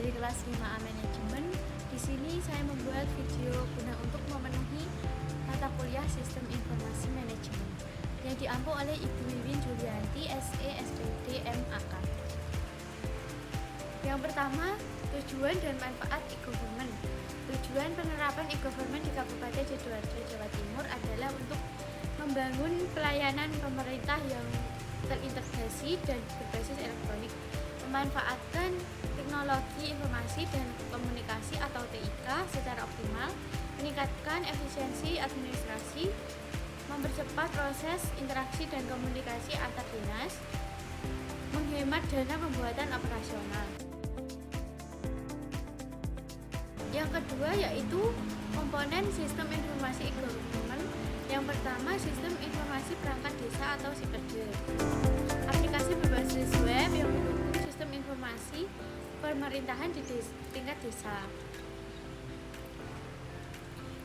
dari kelas 5A Manajemen. Di sini saya membuat video guna untuk memenuhi mata kuliah Sistem Informasi Manajemen yang diampu oleh Ibu Wiwin Julianti, SE, SDD, MAK. Yang pertama, tujuan dan manfaat e-government. Tujuan penerapan e-government di Kabupaten Sidoarjo, Jawa Timur adalah untuk membangun pelayanan pemerintah yang terintegrasi dan berbasis elektronik, memanfaatkan teknologi informasi dan komunikasi atau TIK secara optimal, meningkatkan efisiensi administrasi, mempercepat proses interaksi dan komunikasi antar dinas, menghemat dana pembuatan operasional. Yang kedua yaitu komponen sistem informasi e-government. Yang pertama, sistem informasi perangkat desa atau SIPERDE. Aplikasi berbasis web yang mendukung sistem informasi pemerintahan di tingkat desa.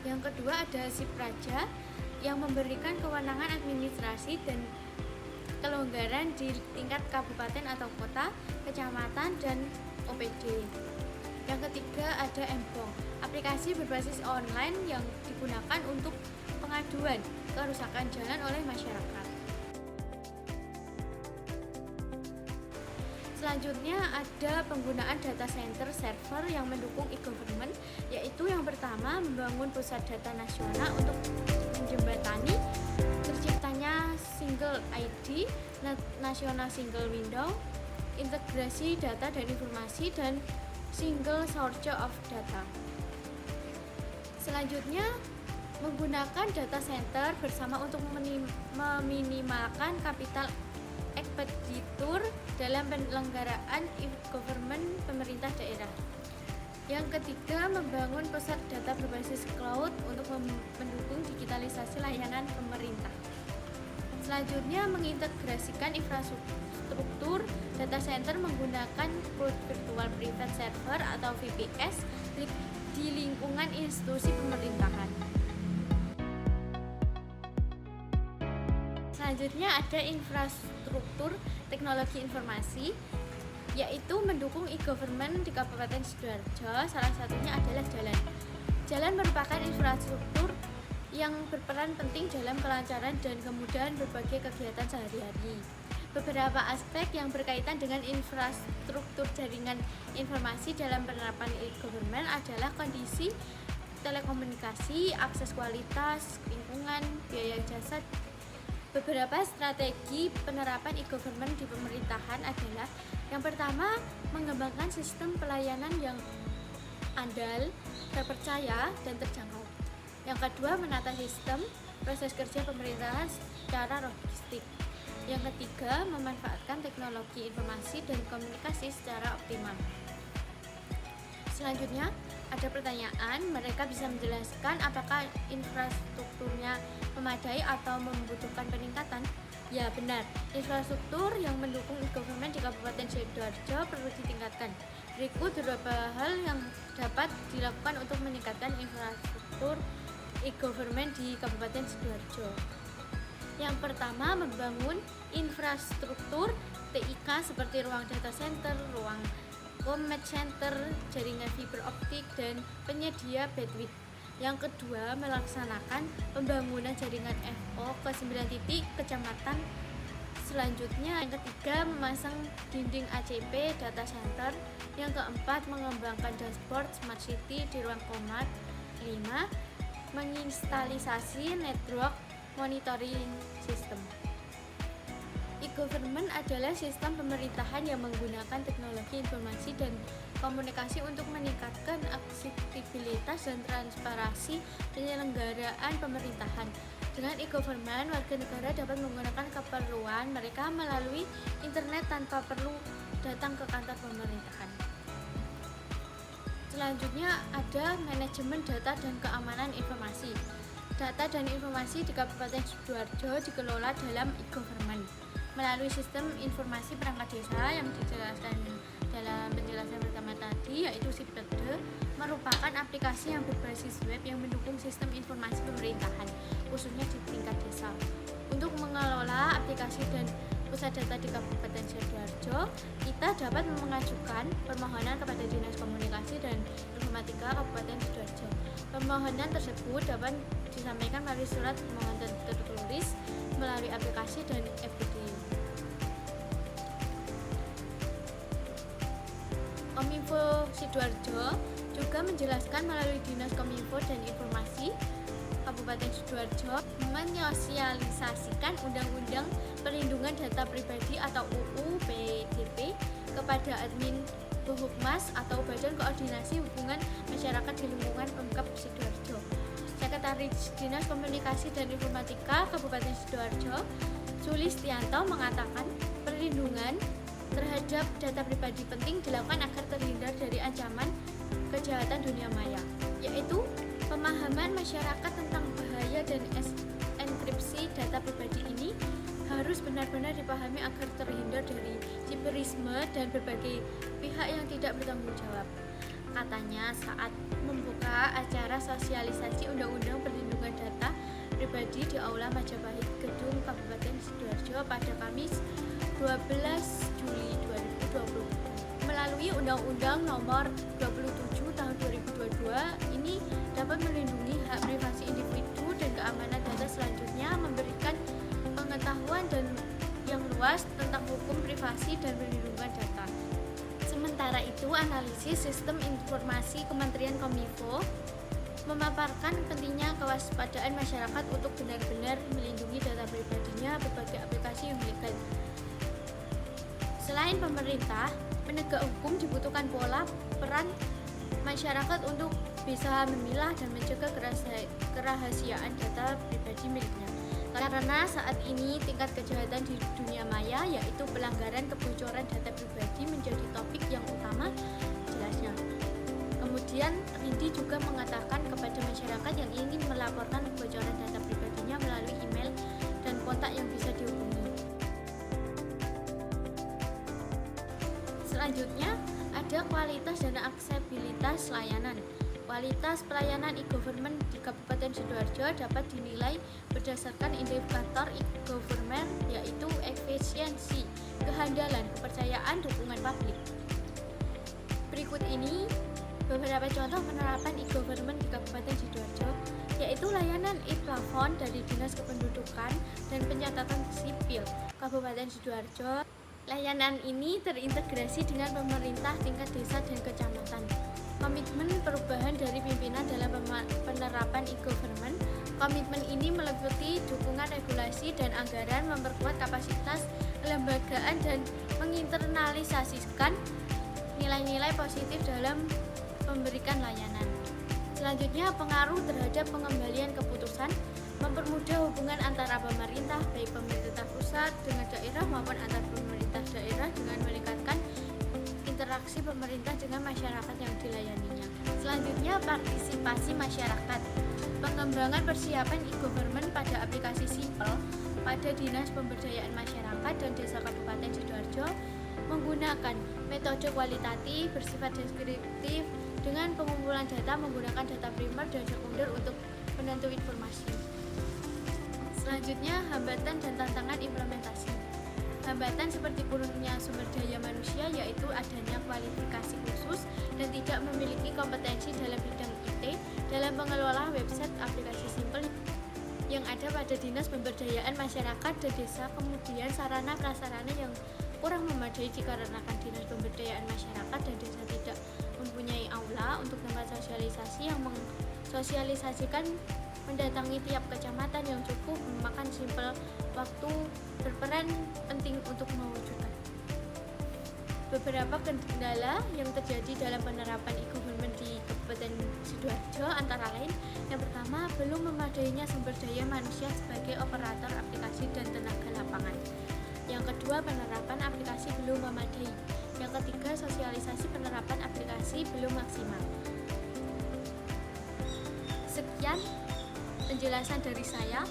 Yang kedua ada SIPRAJA yang memberikan kewenangan administrasi dan kelonggaran di tingkat kabupaten atau kota, kecamatan, dan OPD. Yang ketiga ada MPONG, aplikasi berbasis online yang digunakan untuk pengaduan kerusakan jalan oleh masyarakat. Selanjutnya ada penggunaan data center server yang mendukung e-government, yaitu yang pertama membangun pusat data nasional untuk menjembatani terciptanya single ID, national single window, integrasi data dan informasi, dan single source of data. Selanjutnya menggunakan data center bersama untuk meminimalkan kapital ekspenditur dalam penyelenggaraan e-government pemerintah daerah. Yang ketiga, membangun pusat data berbasis cloud untuk mendukung digitalisasi layanan pemerintah. Selanjutnya, mengintegrasikan infrastruktur data center menggunakan virtual private server atau VPS di lingkungan institusi pemerintahan. Selanjutnya ada infrastruktur teknologi informasi, yaitu mendukung e-government di Kabupaten Sidoarjo. Salah satunya adalah jalan. Jalan merupakan infrastruktur yang berperan penting dalam kelancaran dan kemudahan berbagai kegiatan sehari-hari. Beberapa aspek yang berkaitan dengan infrastruktur jaringan informasi dalam penerapan e-government adalah kondisi telekomunikasi, akses kualitas, lingkungan, biaya jasa. Beberapa strategi penerapan e-government di pemerintahan adalah yang pertama, mengembangkan sistem pelayanan yang andal, terpercaya, dan terjangkau. Yang kedua, menata sistem proses kerja pemerintahan secara logistik. Yang ketiga, memanfaatkan teknologi informasi dan komunikasi secara optimal. Selanjutnya, ada pertanyaan, mereka bisa menjelaskan apakah infrastrukturnya memadai atau membutuhkan peningkatan? Ya, benar. Infrastruktur yang mendukung e-government di Kabupaten Sidoarjo perlu ditingkatkan. Berikut beberapa hal yang dapat dilakukan untuk meningkatkan infrastruktur e-government di Kabupaten Sidoarjo. Yang pertama, membangun infrastruktur TIK seperti ruang data center, ruang command center, jaringan fiber optik, dan penyedia bandwidth. Yang kedua, melaksanakan pembangunan jaringan FO ke 9 titik kecamatan. Selanjutnya, yang ketiga, memasang dinding ACP data center. Yang keempat, mengembangkan dashboard smart city di ruang command. 5. Menginstalisasi network monitoring system. E-government adalah sistem pemerintahan yang menggunakan teknologi informasi dan komunikasi untuk meningkatkan aksesibilitas dan transparansi penyelenggaraan pemerintahan. Dengan e-government, warga negara dapat menggunakan keperluan mereka melalui internet tanpa perlu datang ke kantor pemerintahan. Selanjutnya ada manajemen data dan keamanan informasi. Data dan informasi di Kabupaten Sidoarjo dikelola dalam e-government melalui sistem informasi perangkat desa yang dijelaskan dalam penjelasan pertama tadi, yaitu SIPERDE, merupakan aplikasi yang berbasis web yang mendukung sistem informasi pemerintahan, khususnya di tingkat desa. Untuk mengelola aplikasi dan pusat data di Kabupaten Sidoarjo, kita dapat mengajukan permohonan kepada Dinas Komunikasi dan Informatika Kabupaten Sidoarjo. Permohonan tersebut dapat disampaikan melalui surat permohonan tertulis, melalui aplikasi dan e-video. Kominfo Sidoarjo juga menjelaskan melalui Dinas Kominfo dan Informasi Kabupaten Sidoarjo menyosialisasikan Undang-Undang Perlindungan Data Pribadi atau UU PDP kepada admin Bohukmas atau Badan Koordinasi Hubungan Masyarakat di Lingkungan Pemkab Sidoarjo. Sekretaris Dinas Komunikasi dan Informatika Kabupaten Sidoarjo, Sulistianto, mengatakan perlindungan terhadap data pribadi penting dilakukan agar terhindar dari ancaman kejahatan dunia maya, yaitu pemahaman masyarakat tentang bahaya dan enkripsi data pribadi ini harus benar-benar dipahami agar terhindar dari siberisme dan berbagai pihak yang tidak bertanggung jawab. Katanya saat membuka acara sosialisasi Undang-Undang Perlindungan Data Pribadi di Aula Majapahit Gedung Kabupaten Sidoarjo pada Kamis 12 Juli 2020. Melalui Undang-Undang Nomor 27 Tahun 2022 ini dapat melindungi hak privasi individu dan keamanan data, selanjutnya memberikan pengetahuan dan yang luas tentang hukum privasi dan perlindungan data. Sementara itu, analisis sistem informasi Kementerian Kominfo memaparkan pentingnya kewaspadaan masyarakat untuk benar-benar melindungi data pribadinya berbagai aplikasi yang legal. Selain pemerintah, penegak hukum dibutuhkan pola peran masyarakat untuk bisa memilah dan mencegah kerahasiaan data pribadi miliknya. Karena saat ini tingkat kejahatan di dunia maya, yaitu pelanggaran kebocoran data pribadi, menjadi topik yang utama jelasnya. Kemudian Rindi juga mengatakan kepada masyarakat yang ingin melaporkan kebocoran data pribadinya melalui email dan kontak yang bisa dihubungi. Selanjutnya ada kualitas dan aksesibilitas layanan. Kualitas pelayanan e-government di Kabupaten Sidoarjo dapat dinilai berdasarkan indikator e-government, yaitu efisiensi, kehandalan, kepercayaan, dukungan publik. Berikut ini beberapa contoh penerapan e-government di Kabupaten Sidoarjo, yaitu layanan e-plafon dari Dinas Kependudukan dan Pencatatan Sipil Kabupaten Sidoarjo. Layanan ini terintegrasi dengan pemerintah tingkat desa dan kecamatan. Komitmen perubahan dari pimpinan dalam penerapan e-government. Komitmen ini meliputi dukungan regulasi dan anggaran, memperkuat kapasitas kelembagaan dan menginternalisasikan nilai-nilai positif dalam memberikan layanan. Selanjutnya, pengaruh terhadap pengembalian keputusan, mempermudah hubungan antara pemerintah, baik pemerintah pusat dengan daerah maupun antar pemerintah daerah dengan meningkatkan interaksi pemerintah dengan masyarakat yang dilayaninya. Selanjutnya, partisipasi masyarakat. Pengembangan persiapan e-government pada aplikasi Simple pada Dinas Pemberdayaan Masyarakat dan Desa Kabupaten Sidoarjo menggunakan metode kualitatif bersifat deskriptif dengan pengumpulan data menggunakan data primer dan sekunder untuk penentu informasi. Selanjutnya, hambatan dan tantangan implementasi. Hambatan seperti kurangnya sumber daya manusia, yaitu adanya kualifikasi khusus dan tidak memiliki kompetensi dalam bidang IT dalam pengelola website aplikasi Simple yang ada pada Dinas Pemberdayaan Masyarakat dan Desa. Kemudian sarana prasarana yang kurang memadai dikarenakan Dinas Pemberdayaan Masyarakat dan Desa tidak mempunyai aula untuk tempat sosialisasi yang mensosialisasikan mendatangi tiap kecamatan yang cukup, memakan Simple waktu, berperan penting untuk mewujudkan. Beberapa kendala yang terjadi dalam penerapan e-government di Kabupaten Sidoarjo antara lain: yang pertama, belum memadainya sumber daya manusia sebagai operator aplikasi dan tenaga lapangan. Yang kedua, penerapan aplikasi belum memadai. Yang ketiga, sosialisasi penerapan aplikasi belum maksimal. Sekian penjelasan dari saya.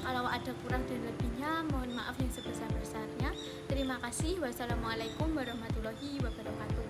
Kalau ada kurang dan lebihnya, mohon maaf yang sebesar-besarnya. Terima kasih. Wassalamualaikum warahmatullahi wabarakatuh.